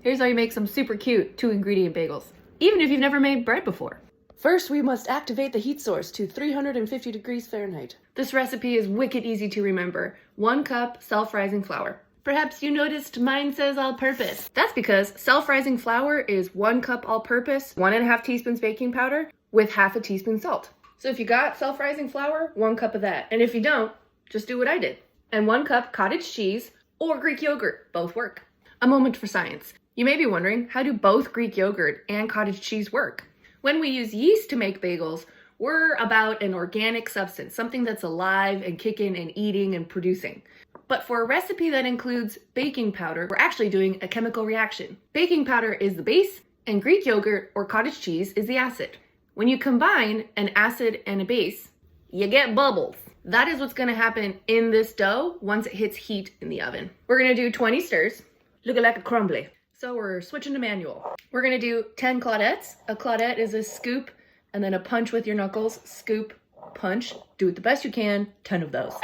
Here's how you make some super cute 2-ingredient bagels, even if you've never made bread before. First, we must activate the heat source to 350 degrees Fahrenheit. This recipe is wicked easy to remember. 1 cup self-rising flour. Perhaps you noticed mine says all-purpose. That's because self-rising flour is 1 cup all-purpose, 1.5 teaspoons baking powder with 1/2 teaspoon salt. So if you got self-rising flour, 1 cup of that. And if you don't, just do what I did. And 1 cup cottage cheese or Greek yogurt, both work. A moment for science. You may be wondering, how do both Greek yogurt and cottage cheese work? When we use yeast to make bagels, we're about an organic substance, something that's alive and kicking and eating and producing. But for a recipe that includes baking powder, we're actually doing a chemical reaction. Baking powder is the base, and Greek yogurt or cottage cheese is the acid. When you combine an acid and a base, you get bubbles. That is what's gonna happen in this dough once it hits heat in the oven. We're gonna do 20 stirs, looking like a crumbly. So we're switching to manual. We're gonna do 10 claudettes. A claudette is a scoop and then a punch with your knuckles, scoop, punch. Do it the best you can, 10 of those.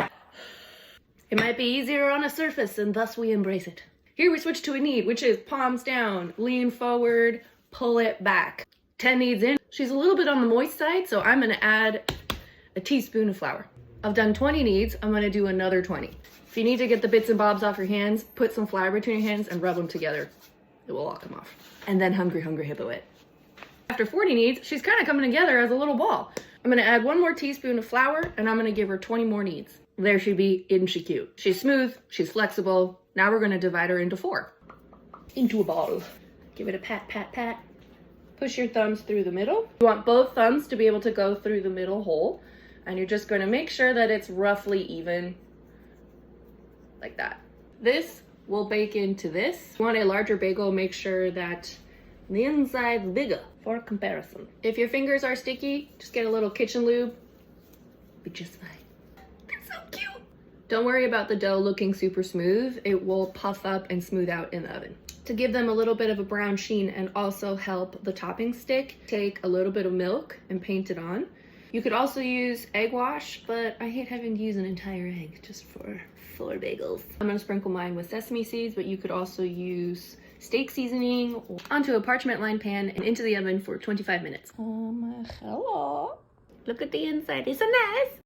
It might be easier on a surface and thus we embrace it. Here we switch to a knead, which is palms down, lean forward, pull it back. 10 kneads in. She's a little bit on the moist side, so I'm gonna add a teaspoon of flour. I've done 20 kneads, I'm gonna do another 20. If you need to get the bits and bobs off your hands, put some flour between your hands and rub them together. It will all come off. And then hungry, hungry hippo it. After 40 kneads, she's kind of coming together as a little ball. I'm gonna add 1 more teaspoon of flour and I'm gonna give her 20 more kneads. There she be, isn't she cute? She's smooth, she's flexible. Now we're gonna divide her into 4. Into a ball. Give it a pat, pat, pat. Push your thumbs through the middle. You want both thumbs to be able to go through the middle hole. And you're just gonna make sure that it's roughly even, like that. This will bake into this. If you want a larger bagel, make sure that the inside's bigger for comparison. If your fingers are sticky, just get a little kitchen lube. Be just fine. That's so cute. Don't worry about the dough looking super smooth. It will puff up and smooth out in the oven. To give them a little bit of a brown sheen and also help the topping stick, take a little bit of milk and paint it on. You could also use egg wash, but I hate having to use an entire egg just for 4 bagels. I'm gonna sprinkle mine with sesame seeds, but you could also use steak seasoning onto a parchment lined pan and into the oven for 25 minutes. Hello. Look at the inside, it's so nice.